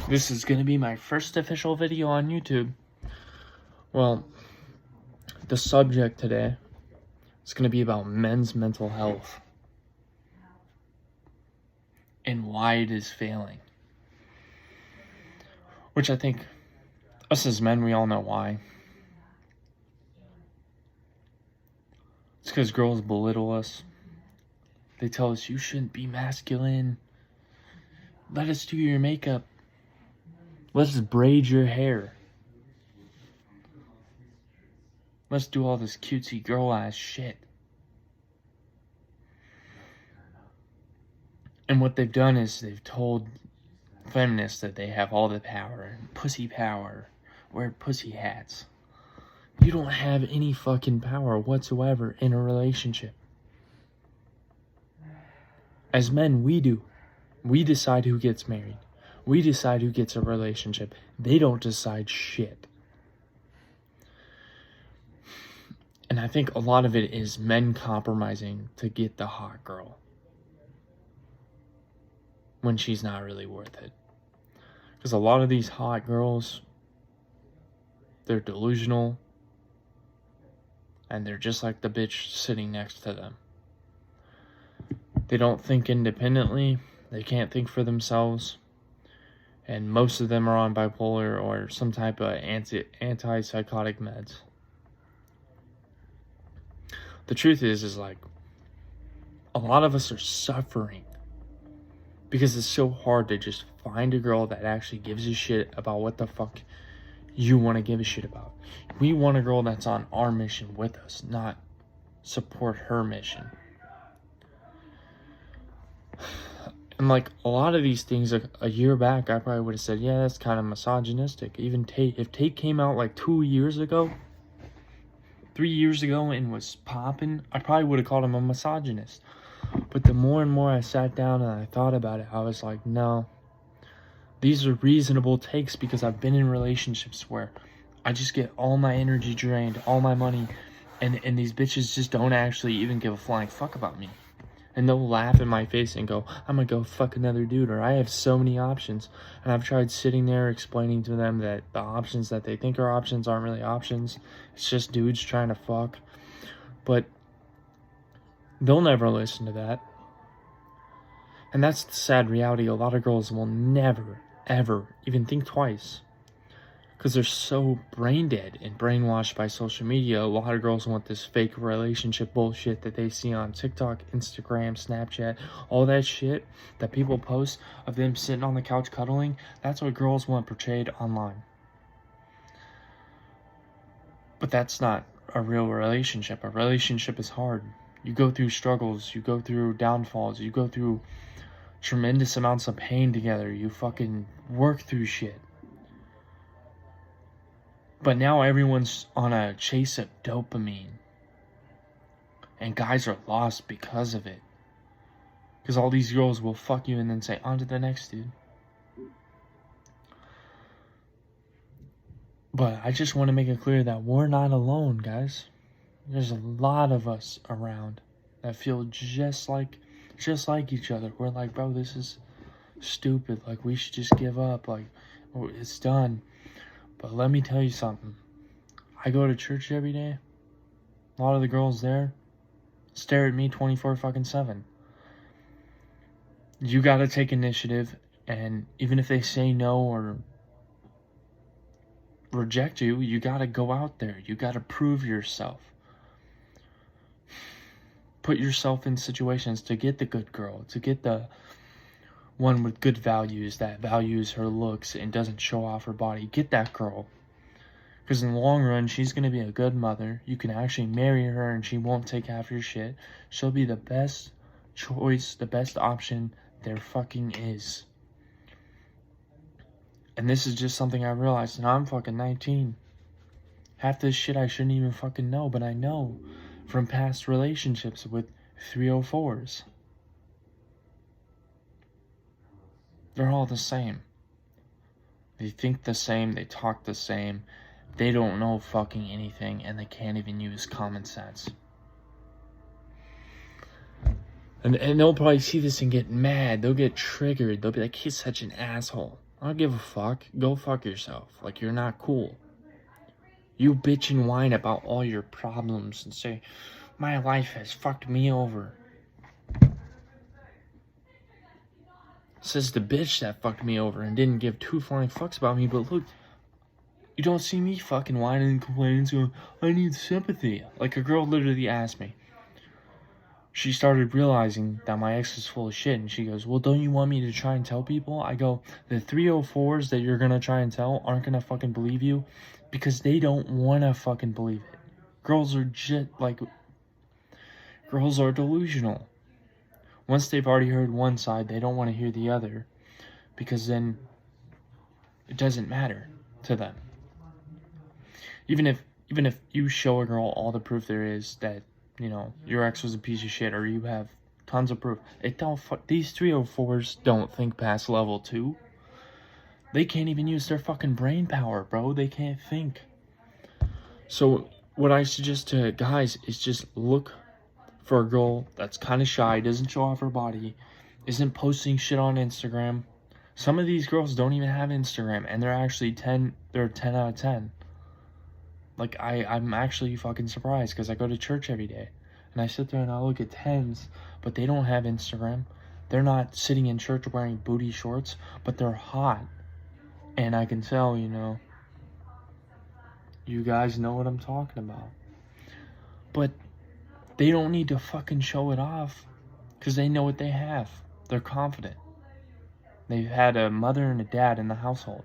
This is going to be my first official video on YouTube. Well, the subject today is going to be about men's mental health and why it is failing. Which I think us as men, we all know why. It's because girls belittle us. They tell us, you shouldn't be masculine. Let us do your makeup. Let's braid your hair. Let's do all this cutesy girl ass shit. And what they've done is they've told feminists that they have all the power, pussy power, wear pussy hats. You don't have any fucking power whatsoever in a relationship. As men, we do. We decide who gets married. We decide who gets a relationship. They don't decide shit. And I think a lot of it is men compromising to get the hot girl when she's not really worth it. Because a lot of these hot girls, they're delusional, and they're just like the bitch sitting next to them. They don't think independently, they can't think for themselves, and most of them are on bipolar or some type of antipsychotic meds. The truth is like, a lot of us are suffering because it's so hard to just find a girl that actually gives a shit about what the fuck you want to give a shit about. We want a girl that's on our mission with us, not support her mission. And like a lot of these things, a year back, I probably would have said, yeah, that's kind of misogynistic. Even Tate, if Tate came out like 2 years ago, 3 years ago and was popping, I probably would have called him a misogynist. But the more and more I sat down and I thought about it, I was like, no, these are reasonable takes because I've been in relationships where I just get all my energy drained, all my money, and these bitches just don't actually even give a flying fuck about me. And they'll laugh in my face and go, I'm gonna go fuck another dude, or I have so many options. And I've tried sitting there explaining to them that the options that they think are options aren't really options. It's just dudes trying to fuck. But they'll never listen to that. And that's the sad reality. A lot of girls will never, ever even think twice. Because they're so brain dead and brainwashed by social media. A lot of girls want this fake relationship bullshit that they see on TikTok, Instagram, Snapchat, all that shit that people post of them sitting on the couch cuddling. That's what girls want portrayed online. But that's not a real relationship. A relationship is hard. You go through struggles, you go through downfalls, you go through tremendous amounts of pain together. You fucking work through shit. But now everyone's on a chase of dopamine. And guys are lost because of it. Because all these girls will fuck you and then say, on to the next dude. But I just want to make it clear that we're not alone, guys. There's a lot of us around that feel just like each other. We're like, bro, this is stupid. Like, we should just give up. Like, it's done. But let me tell you something. I go to church every day. A lot of the girls there stare at me 24/7. You gotta take initiative, and even if they say no or reject you, you gotta go out there. You gotta prove yourself. Put yourself in situations to get the good girl, to get the one with good values, that values her looks and doesn't show off her body. Get that girl. Because in the long run, she's going to be a good mother. You can actually marry her and she won't take half your shit. She'll be the best choice, the best option there fucking is. And this is just something I realized, and I'm fucking 19. Half this shit I shouldn't even fucking know, but I know from past relationships with 304s. They're all the same. They think the same, they talk the same, they don't know fucking anything, and they can't even use common sense. And they'll probably see this and get mad, they'll get triggered, they'll be like, he's such an asshole. I don't give a fuck. Go fuck yourself. Like, you're not cool. You bitch and whine about all your problems and say, my life has fucked me over. Says the bitch that fucked me over and didn't give two flying fucks about me, but look, you don't see me fucking whining and complaining, so I need sympathy. Like, a girl literally asked me. She started realizing that my ex is full of shit, and she goes, well, don't you want me to try and tell people? I go, the 304s that you're gonna try and tell aren't gonna fucking believe you, because they don't wanna fucking believe it. Girls are girls are delusional. Once they've already heard one side, they don't want to hear the other, because then it doesn't matter to them. Even if you show a girl all the proof there is that, you know, your ex was a piece of shit, or you have tons of proof, these 304s don't think past level 2. They can't even use their fucking brain power, bro. They can't think. So what I suggest to guys is just look for a girl that's kind of shy, doesn't show off her body, isn't posting shit on Instagram. Some of these girls don't even have Instagram, and they're actually 10 out of 10. Like, I'm actually fucking surprised, because I go to church every day, and I sit there and I look at 10s, but they don't have Instagram. They're not sitting in church wearing booty shorts, but they're hot. And I can tell, you know, you guys know what I'm talking about. But they don't need to fucking show it off, because they know what they have. They're confident. They've had a mother and a dad in the household.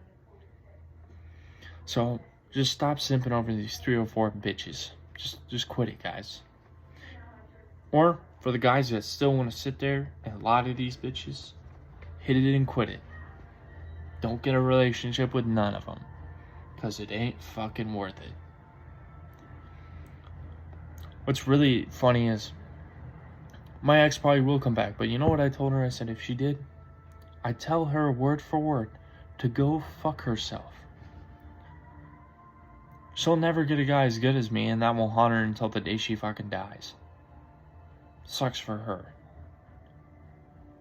So just stop simping over these 304 bitches. Just quit it, guys. Or for the guys that still want to sit there and lie to these bitches, hit it and quit it. Don't get a relationship with none of them, because it ain't fucking worth it. What's really funny is, my ex probably will come back, but you know what I told her? I said if she did, I'd tell her word for word to go fuck herself. She'll never get a guy as good as me, and that will haunt her until the day she fucking dies. Sucks for her.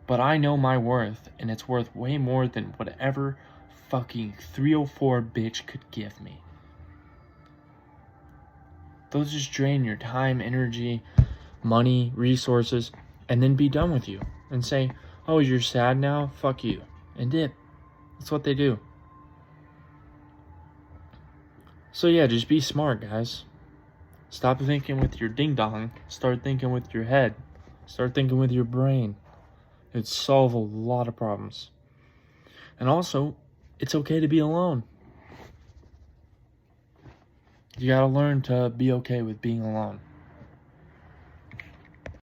But I know my worth, and it's worth way more than whatever fucking 304 bitch could give me. They'll just drain your time, energy, money, resources, and then be done with you. And say, oh, you're sad now? Fuck you. And dip. That's what they do. So yeah, just be smart, guys. Stop thinking with your ding-dong. Start thinking with your head. Start thinking with your brain. It'd solve a lot of problems. And also, it's okay to be alone. You gotta learn to be okay with being alone.